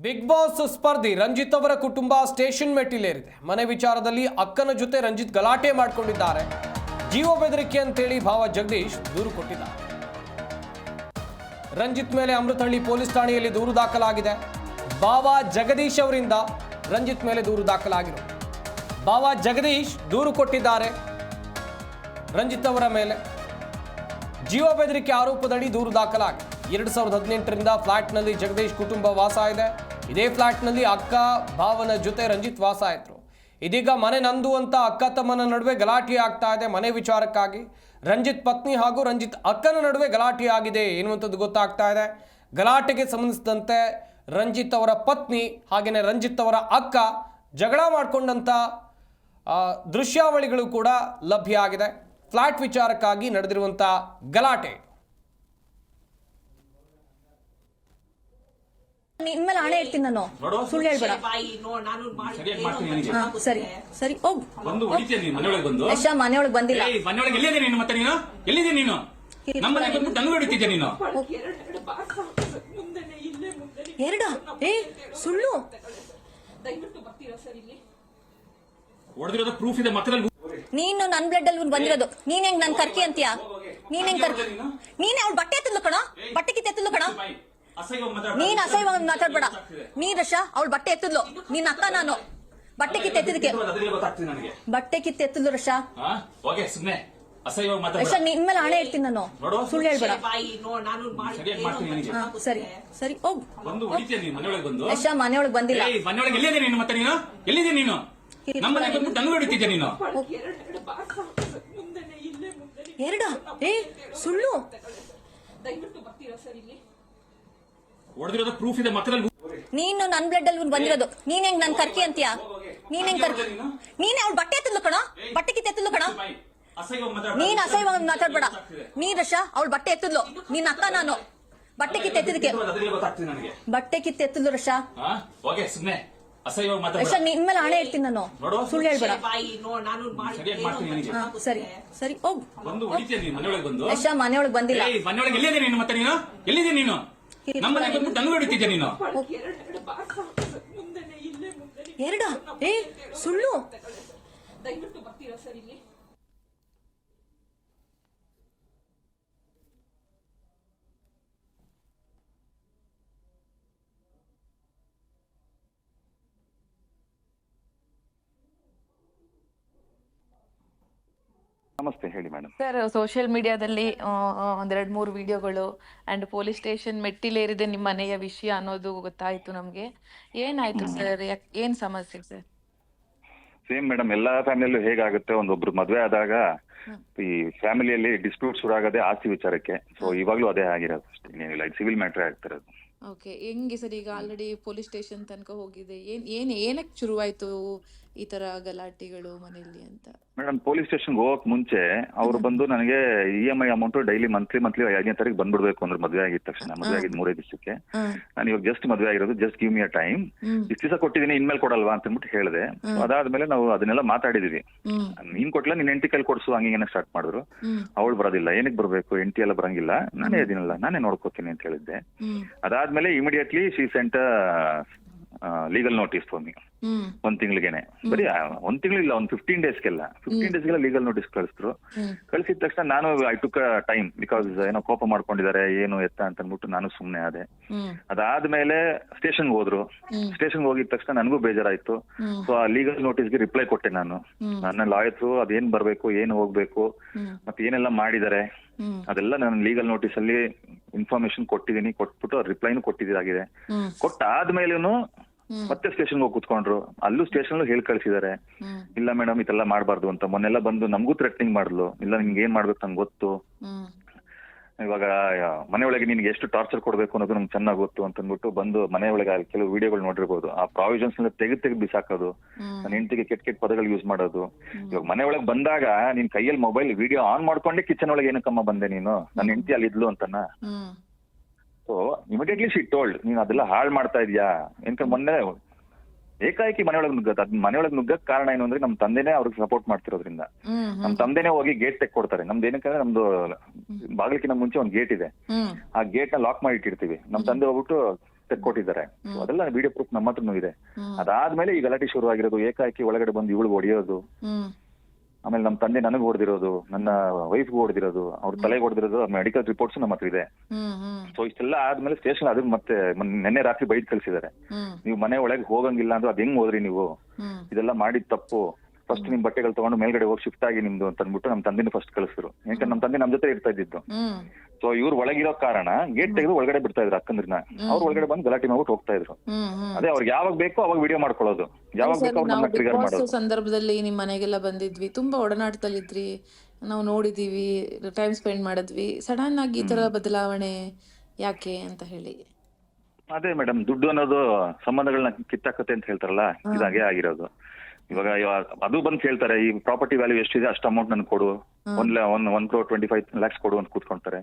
Big boss ಸ್ಪರ್ಧಿ Ranjit ಅವರ ಕುಟುಂಬ station ಮೆಟ್ಟಿಲೇರಿದೆ. ಮನೆ ವಿಚಾರದಲ್ಲಿ ಅಕ್ಕನ ಜೊತೆ ರಂಜಿತ್ ಗಲಾಟೆ ಮಾಡಿಕೊಂಡಿದ್ದಾರೆ. ಜೀವ ಬೆದರಿಕೆ ಅಂತೇಳಿ ಭಾವ ಜಗದೀಶ್ ದೂರು ಕೊಟ್ಟಿದ್ದಾರೆ. ರಂಜಿತ್ ಮೇಲೆ ಅಮೃತಹಳ್ಳಿ ಪೊಲೀಸ್ ಠಾಣೆಯಲ್ಲಿ ದೂರು ದಾಖಲಾಗಿದೆ. ಭಾವ ಜಗದೀಶ್ ಅವರಿಂದ ರಂಜಿತ್ ಮೇಲೆ ದೂರು ದಾಖಲಾಗಿರೋದು. ಭಾವ ಜಗದೀಶ್ ದೂರು ಕೊಟ್ಟಿದ್ದಾರೆ ರಂಜಿತ್ ಅವರ ಮೇಲೆ. ಜೀವ ಬೆದರಿಕೆ ಆರೋಪದಡಿ ದೂರು ದಾಖಲಾಗಿದೆ. 2018ರಿಂದ ಫ್ಲಾಟ್ನಲ್ಲಿ ಜಗದೀಶ್ ಕುಟುಂಬ ವಾಸ ಇದೆ. ಇದೇ ಫ್ಲಾಟ್ನಲ್ಲಿ ಅಕ್ಕ ಭಾವನ ಜೊತೆ ರಂಜಿತ್ ವಾಸ ಇದ್ರು. ಇದೀಗ ಮನೆ ನಂದು ಅಂತ ಅಕ್ಕ ತಮ್ಮನ ನಡುವೆ ಗಲಾಟೆ ಆಗ್ತಾ ಇದೆ. ಮನೆ ವಿಚಾರಕ್ಕಾಗಿ ರಂಜಿತ್ ಪತ್ನಿ ಹಾಗೂ ರಂಜಿತ್ ಅಕ್ಕನ ನಡುವೆ ಗಲಾಟೆ ಆಗಿದೆ ಎನ್ನುವಂಥದ್ದು ಗೊತ್ತಾಗ್ತಾ ಇದೆ. ಗಲಾಟೆಗೆ ಸಂಬಂಧಿಸಿದಂತೆ ರಂಜಿತ್ ಅವರ ಪತ್ನಿ ಹಾಗೆಯೇ ರಂಜಿತ್ ಅವರ ಅಕ್ಕ ಜಗಳ ಮಾಡಿಕೊಂಡಂಥ ದೃಶ್ಯಾವಳಿಗಳು ಕೂಡ ಲಭ್ಯ ಆಗಿದೆ. ಫ್ಲಾಟ್ ವಿಚಾರಕ್ಕಾಗಿ ನಡೆದಿರುವಂಥ ಗಲಾಟೆ. ನಿನ್ಮೇಲೆ ಹಣೆ ಇರ್ತೀನಿ ನಾನು, ಸುಳ್ಳು ಹೇಳ್ಬೇಡ. ಸರಿ ಸರಿ ಹೋಗ್ ಬಂದು ಹೊಡಿತೀಯ ನೀನು ಮನೆಯೊಳಗೆ ಬಂದು. ಯಶ ಮನೆಯೊಳಗೆ ಬಂದಿಲ್ಲ. ಮನೆಯೊಳಗೆ ಎಲ್ಲಿದೆ ನೀನು? ಮತ್ತೆ ನೀನು ಎಲ್ಲಿದೆ ನೀನು? ನಮ್ಮ ಬಂದು ತಂದು ಹೊಡಿತಿದ್ದೆ ನೀನು. ಎರಡ ಸುಳ್ಳು ಹೊಡೆದಿರೋದು ಪ್ರೂಫ್ ಇದೆ. ಮತ್ತೆ ನೀನು ನನ್ ಬ್ಲಡ್ ಅಲ್ಲಿ ಬಂದಿರೋದು. ನೀನ್ ಹೆಂಗ್ ನನ್ ಕರ್ಕಿ ಅಂತೀಯ? ನೀನ್ ಹೆಂಗ್ ಕರ್ಕಿ? ನೀನ್ ಅವ್ಳು ಬಟ್ಟೆ ಎತ್ತಲು ಕಣ, ಬಟ್ಟೆ ಕಿತ್ತ ಎತ್ತಲು ಕಣ. ನೀನ್ ಅಸಹ್ಯವಾಗಿ ಮಾತಾಡ್ಬೇಡ. ನೀನ್ ರಶ ಅವಳು ಬಟ್ಟೆ ಎತ್ತದ್ಲು. ನಿನ್ನ ಅಕ್ಕ ನಾನು ಬಟ್ಟೆ ಕಿತ್ತ ಎತ್ತಿದಕ್ಕೆ ಬಟ್ಟೆ ಕಿತ್ತ ಎತ್ತದ್ಲು ರಶ. ರಶ ನಿನ್ಮೇಲೆ ಹಣೆ ಇರ್ತೀನಿ ನಾನು, ಸುಳ್ಳು ಹೇಳ್ಬೇಡ. ಸರಿ ಸರಿ ಹೋಗ್ ಬಂದು ಹೊಡಿತೀಯ ನೀನು ಮನೆಯೊಳಗೆ ಬಂದು. ಯಶ ಮನೆಯೊಳಗೆ ಬಂದಿಲ್ಲ. ಮನೆಯೊಳಗೆ ಎಲ್ಲಿದೆ ನೀನು? ಮತ್ತೆ ನೀನು ಎಲ್ಲಿದೆ ನೀನು? ನಮ್ಮ ಬಂದು ತಂದು ಹೊಡಿತಿದ್ದೆ ನೀನು. ಎರಡ ಸುಳ್ಳು ಹೊಡೆದಿರೋದು ಪ್ರೂಫ್ ಇದೆ. ಮತ್ತೆ ನೀನು ನನ್ ಬ್ಲಡ್ ಅಲ್ಲಿ ಬಂದಿರೋದು. ನೀನ್ ಹೆಂಗ್ ನನ್ ಕರ್ಕಿ ಅಂತೀಯ? ನೀನ್ ಹೆಂಗ್ ಕರ್ಕಿ? ನೀನ್ ಅವ್ಳು ಬಟ್ಟೆ ಎತ್ತದ್ಲು ಕಣ, ಬಟ್ಟೆ ಕಿತ್ತ ಎತ್ತದ್ಲು ಕಣ. ನೀನ್ ಅಸಹ್ಯವಾಗಿ ಮಾತಾಡ್ಬೇಡ. ನೀನ್ ರಶ ಅವಳು ಬಟ್ಟೆ ಎತ್ತದ್ಲು. ನಿನ್ನ ಅಕ್ಕ ನಾನು ಬಟ್ಟೆ ಕಿತ್ತ ಎತ್ತಿದಕ್ಕೆ ಬಟ್ಟೆ ಕಿತ್ತ ಎತ್ತದ್ಲು ರಶ. ರಶ ನಿನ್ಮೇಲೆ ಹಣೆ ಇರ್ತೀನಿ ನಾನು, ಸುಳ್ಳು ಹೇಳ್ಬೇಡ. ಸರಿ ಸರಿ ಹೋಗ್ ಬಂದು ಹೊಡಿತೀಯ ನೀನು ಮನೆಯೊಳಗೆ ಬಂದು. ಯಶ ಮನೆಯೊಳಗೆ ಬಂದಿಲ್ಲ. ಮನೆಯೊಳಗೆ ಎಲ್ಲಿದೆ ನೀನು? ಮತ್ತೆ ನೀನು ಎಲ್ಲಿದೆ ನೀನು? ನಮ್ಮ ಬಂದು ತಂದು ಹೊಡಿತಿದ್ದೆ ನೀನು. ಎರಡ ಸುಳ್ಳು ನಮಸ್ತೆ, ಹೇಳಿ ಮೇಡಮ್. ಸರ್, ಸೋಷಿಯಲ್ ಮೀಡಿಯಾದಲ್ಲಿ ಒಂದೆರಡು ಮೂರು ವಿಡಿಯೋಗಳು ಅಂಡ್ ಪೊಲೀಸ್ ಸ್ಟೇಷನ್ ಮೆಟ್ಟಿಲೇರಿದೆ ನಿಮ್ಮ ಮನೆಯ ವಿಷಯ ಅನ್ನೋದು ಗೊತ್ತಾಯ್ತು ನಮ್ಗೆ. ಏನಾಯ್ತು ಸರ್? ಏನ್ ಸಮಸ್ಯೆ ಸರ್? ಸೇಮ್ ಮೇಡಮ್, ಎಲ್ಲಾ ಫ್ಯಾಮಿಲಿಯಲ್ಲೂ ಹೇಗಾಗುತ್ತೆ, ಒಂದೊಬ್ರು ಮದ್ವೆ ಆದಾಗ ಈ ಫ್ಯಾಮಿಲಿಯಲ್ಲಿ ಡಿಸ್ಪ್ಯೂಟ್ ಶುರು ಆಗೋದೇ ಆಸ್ತಿ ವಿಚಾರಕ್ಕೆ. ಸೊ ಇವಾಗ್ಲೂ ಅದೇ ಆಗಿರೋದು ಅಷ್ಟೇ, ಇನ್ನೇನಿಲ್ಲ. ಇದು ಸಿವಿಲ್ ಮ್ಯಾಟ್ರೇ ಆಗ್ತಿರೋದು. ಓಕೆ, ಹೆಂಗೆ ಸರ್? ಈಗ ಆಲ್ರೆಡಿ ಪೊಲೀಸ್ ಸ್ಟೇಷನ್ ತನಕ ಹೋಗಿದೆ. ಏನಕ್ಕೆ ಶುರುವಾಯ್ತು ಈ ತರ ಗಲಾಟೆಗಳು ಮನೆಯಲ್ಲಿ ಅಂತ? ಮೇಡಮ್, ಪೊಲೀಸ್ ಸ್ಟೇಷನ್ ಹೋಗಕ್ ಮುಂಚೆ ಅವ್ರು ಬಂದು ನನಗೆ EMI ಅಮೌಂಟ್ ಡೈಲಿ ಮಂತ್ಲಿ 5ನೇ ತಾರೀಕು ಬಂದ್ಬಿಡ್ಬೇಕು ಅಂದ್ರೆ, ಮದ್ವೆ ಆಗಿದ ತಕ್ಷಣ. ಮದ್ವೆ ಆಗಿದ್ 3 ದಿವಸಕ್ಕೆ. ನಾನು ಇವಾಗ ಜಸ್ಟ್ ಮದ್ವೆ ಆಗಿರೋದು, ಜಸ್ಟ್ ಗಿವ್ ಮಿ ಅ ಟೈಮ್, ಇಷ್ಟು ದಿವಸ ಕೊಟ್ಟಿದ್ದೀನಿ, ಇನ್ಮೇಲೆ ಕೊಡಲ್ವಾ ಅಂತ ಅಂದ್ಬಿಟ್ಟು ಹೇಳಿದೆ. ಅದಾದ್ಮೇಲೆ ನಾವು ಅದನ್ನೆಲ್ಲ ಮಾತಾಡಿದೀವಿ. ನೀನ್ ಕೊಟ್ಲ, ನಿನ್ ಹೆಂಡತಿ ಕೈಲಿ ಕೊಡ್ಸು, ಹಂಗೇನೆ ಸ್ಟಾರ್ಟ್ ಮಾಡಿದ್ರು. ಅವಳು ಬರೋದಿಲ್ಲ, ಏನಕ್ಕೆ ಬರ್ಬೇಕು, ಹೆಂಡತಿ ಎಲ್ಲ ಬರಂಗಿಲ್ಲ, ನಾನೇ ಇದೀನಲ್ಲ, ನಾನೇ ನೋಡ್ಕೋತೀನಿ ಅಂತ ಹೇಳಿದ್ದೆ. ಅದಾದ್ಮೇಲೆ immediately she sent legal notice for me. 1 ತಿಂಗಳಿಗೆನೆ, ಬರೀ 1 ತಿಂಗಳಿಲ್ಲ, ಒಂದು 15 ಡೇಸ್ಗೆಲ್ಲ ಲೀಗಲ್ ನೋಟಿಸ್ ಕಳಿಸಿದ್ರು. ಕಳಿಸಿದ ತಕ್ಷಣ ನಾನು ಐ ಟುಕ್ ಟೈಮ್, ಬಿಕಾಸ್ ಏನೋ ಕೋಪ ಮಾಡ್ಕೊಂಡಿದ್ದಾರೆ ಏನು ಎತ್ತ ಅಂತ ಅಂದ್ಬಿಟ್ಟು ನಾನು ಸುಮ್ನೆ ಆದೆ. ಅದಾದ್ಮೇಲೆ ಸ್ಟೇಷನ್ಗೆ ಹೋದ್ರು. ಸ್ಟೇಷನ್ಗೆ ಹೋಗಿದ ತಕ್ಷಣ ನನಗೂ ಬೇಜಾರಾಯ್ತು. ಸೊ ಆ ಲೀಗಲ್ ನೋಟಿಸ್ಗೆ ರಿಪ್ಲೈ ಕೊಟ್ಟೆ ನಾನು. ನನ್ನ ಲಾಯರ್ಸು ಅದೇನ್ ಬರ್ಬೇಕು, ಏನು ಹೋಗ್ಬೇಕು, ಮತ್ತೆ ಏನೆಲ್ಲ ಮಾಡಿದ್ದಾರೆ ಅದೆಲ್ಲ ನಾನು ಲೀಗಲ್ ನೋಟಿಸ್ ಅಲ್ಲಿ ಇನ್ಫಾರ್ಮೇಶನ್ ಕೊಟ್ಟಿದ್ದೀನಿ. ಕೊಟ್ಬಿಟ್ಟು ರಿಪ್ಲೈನು ಕೊಟ್ಟಿದ್ದಾಗಿದೆ. ಕೊಟ್ಟಾದ್ಮೇಲೂ ಮತ್ತೆ ಸ್ಟೇಷನ್ ಹೋಗಿ ಕುತ್ಕೊಂಡ್ರು. ಅಲ್ಲೂ ಸ್ಟೇಷನ್ ಹೇಳಿ ಕಳ್ಸಿದ್ದಾರೆ, ಇಲ್ಲ ಮೇಡಮ್ ಇದೆಲ್ಲ ಮಾಡಬಾರ್ದು ಅಂತ. ಮೊನ್ನೆಲ್ಲ ಬಂದು ನಮಗೂ ಥ್ರೆಟ್ನಿಂಗ್ ಮಾಡ್ಲು, ಇಲ್ಲ ನಿಮ್ಗೆ ಏನ್ ಮಾಡ್ಬೇಕು ನಂಗೆ ಗೊತ್ತು, ಇವಾಗ ಮನೆಯೊಳಗೆ ನಿನ್ಗೆ ಎಷ್ಟು ಟಾರ್ಚರ್ ಕೊಡ್ಬೇಕು ಅನ್ನೋದು ನಮ್ಗೆ ಚೆನ್ನಾಗಿ ಗೊತ್ತು ಅಂತ ಅಂದ್ಬಿಟ್ಟು ಬಂದು ಮನೆಯೊಳಗೆ ಕೆಲವು ವಿಡಿಯೋಗಳು ನೋಡಿರ್ಬೋದು. ಆ ಪ್ರಾವಿಷನ್ಸ್ ತೆಗೆದು ಬಿಸಾಕೋದು, ನನ್ನ ಹೆಂಡತಿಗೆ ಕೆಟ್ಟ ಪದಗಳು ಯೂಸ್ ಮಾಡೋದು. ಇವಾಗ ಮನೆಯೊಳಗೆ ಬಂದಾಗ ನಿನ್ ಕೈಯಲ್ಲಿ ಮೊಬೈಲ್ ವಿಡಿಯೋ ಆನ್ ಮಾಡ್ಕೊಂಡೆ ಕಿಚನ್ ಒಳಗೆ ಏನಕ್ಕಮ್ಮ ಬಂದೆ ನೀನು, ನನ್ನ ಹೆಂಡತಿ ಅಲ್ಲಿ ಇದ್ಲು ಅಂತನ. ಸೊ ಇಮಿಡಿಯೇಟ್ಲಿ ಶಿ ಟೋಲ್ಡ್, ನೀನ್ ಅದೆಲ್ಲ ಹಾಳು ಮಾಡ್ತಾ ಇದೀಯಾ ಅಂತ. ಮೊನ್ನೆ ಏಕಾಏಕಿ ಮನೆಯೊಳಗೆ ನುಗ್ಗಕ್ ಕಾರಣ ಏನು ಅಂದ್ರೆ, ನಮ್ ತಂದೆನೇ ಅವ್ರಿಗೆ ಸಪೋರ್ಟ್ ಮಾಡ್ತಿರೋದ್ರಿಂದ. ನಮ್ ತಂದೆನೇ ಹೋಗಿ ಗೇಟ್ ತೆಕ್ಕೊಡ್ತಾರೆ. ನಮ್ದು ಏನಕ್ಕಂದ್ರೆ, ನಮ್ದು ಬಾಗಿಲಿನ ಮುಂಚೆ ಒಂದ್ ಗೇಟ್ ಇದೆ. ಆ ಗೇಟ್ ನ ಲಾಕ್ ಮಾಡಿ ಇಟ್ಟಿರ್ತೀವಿ. ನಮ್ ತಂದೆ ಹೋಗ್ಬಿಟ್ಟು ತೆಕ್ಕೊಟ್ಟಿದ್ದಾರೆ. So ಅದೆಲ್ಲ ವಿಡಿಯೋ ಪ್ರೂಫ್ ನಮ್ಮ ಹತ್ರನೂ ಇದೆ. ಅದಾದ್ಮೇಲೆ ಈ ಗಲಾಟೆ ಶುರು ಆಗಿರೋದು, ಏಕಾಏಕಿ ಒಳಗಡೆ ಬಂದು ಇವಳಿಗೆ ಹೊಡೆಯೋದು, ಆಮೇಲೆ ನಮ್ಮ ತಂದೆ ನನಗೆ ಹೊಡೆದಿರೋದು, ನನ್ನ ವೈಫ್ಗೆ ಹೊಡೆದಿರೋದು, ಅವ್ರ ತಲೆಗೆ ಹೊಡೆದಿರೋದು, ಮೆಡಿಕಲ್ ರಿಪೋರ್ಟ್ಸ್ ನಮ್ಮ ಹತ್ರ ಇದೆ. ಸೊ ಇಷ್ಟೆಲ್ಲ ಆದ್ಮೇಲೆ ಸ್ಟೇಷನ್ ಅದನ್ನ ಮತ್ತೆ ನೆನ್ನೆ ರಾತ್ರಿ ಬೈದ್ ಕಳ್ಸಿದ್ದಾರೆ. ನೀವು ಮನೆ ಒಳಗೆ ಹೋಗಂಗಿಲ್ಲ ಅಂದ್ರೆ ಅದ್ ಹೆಂಗ್ ಹೋದ್ರಿ ನೀವು, ಇದೆಲ್ಲ ಮಾಡಿದ್ ತಪ್ಪು, ಫಸ್ಟ್ ನಿಮ್ ಬಟ್ಟೆಗಳು ತಗೊಂಡು ಮೇಲ್ಗಡೆ ಹೋಗಿ ಶಿಫ್ಟ್ ಆಗಿ ನಿಮ್ದು ಅಂತ ಅಂದ್ಬಿಟ್ಟು ನಮ್ಮ ತಂದೆನ ಫಸ್ಟ್ ಕಳಿಸಿದ್ರು. ಯಾಕಂದ್ರೆ ನಮ್ಮ ತಂದೆ ನಮ್ ಜೊತೆ ಇರ್ತಾ ಇದ್ದಿದ್ದು. ಸೊ ಇವ್ರು ಒಳಗಿರೋ ಕಾರಣ ಗೇಟ್ ತೆಗೆದು ಒಳಗಡೆ ಬಿಡ್ತಾ ಇದ್ರು ಅಕ್ಕಂದ್ರನ್ನ. ಅವ್ರು ಒಳಗಡೆ ಬಂದು ಗಲಾಟೆ ಮಾಡ್ಬಿಟ್ಟು ಹೋಗ್ತಾ ಇದ್ರು. ಅದೇ ಅವ್ರಿಗೆ ಯಾವಾಗ ಬೇಕೋ ಅವಾಗ ವಿಡಿಯೋ ಮಾಡ್ಕೊಳ್ಳೋದು, ಯಾವಾಗ ಬೇಕೋ ಅವ್ರನ್ನ ಟ್ರಿಗರ್ ಮಾಡೋದು. ಸಂದರ್ಭದಲ್ಲಿ ನಿಮ್ ಮನೆಗೆಲ್ಲ ಬಂದಿದ್ವಿ, ತುಂಬಾ ಒಡನಾಟದಲ್ಲಿದ್ರಿ, ನಾವು ನೋಡಿದೀವಿ, ಟೈಮ್ ಸ್ಪೆಂಡ್ ಮಾಡಿದ್ವಿ. ಸಡನ್ ಆಗಿ ಈ ತರ ಬದಲಾವಣೆ ಯಾಕೆ ಅಂತ ಹೇಳಿ? ಅದೇ ಮೇಡಮ್, ದುಡ್ಡು ಅನ್ನೋದು ಸಂಬಂಧಗಳನ್ನ ಕಿತ್ತಾಕತ್ತೆ ಅಂತ ಹೇಳ್ತಾರಲ್ಲ, ಇದಾಗೆ ಆಗಿರೋದು. ಇವಾಗ ಅದು ಬಂದು ಕೇಳ್ತಾರೆ, ಈ ಪ್ರಾಪರ್ಟಿ ವ್ಯಾಲ್ಯೂ ಎಷ್ಟಿದೆ ಅಷ್ಟು ಅಮೌಂಟ್ ನನ್ಗೆ ಕೊಡು, 1 crore 25 lakhs ಕೊಡು ಅಂತ ಕೂತ್ಕೊಂತಾರೆ.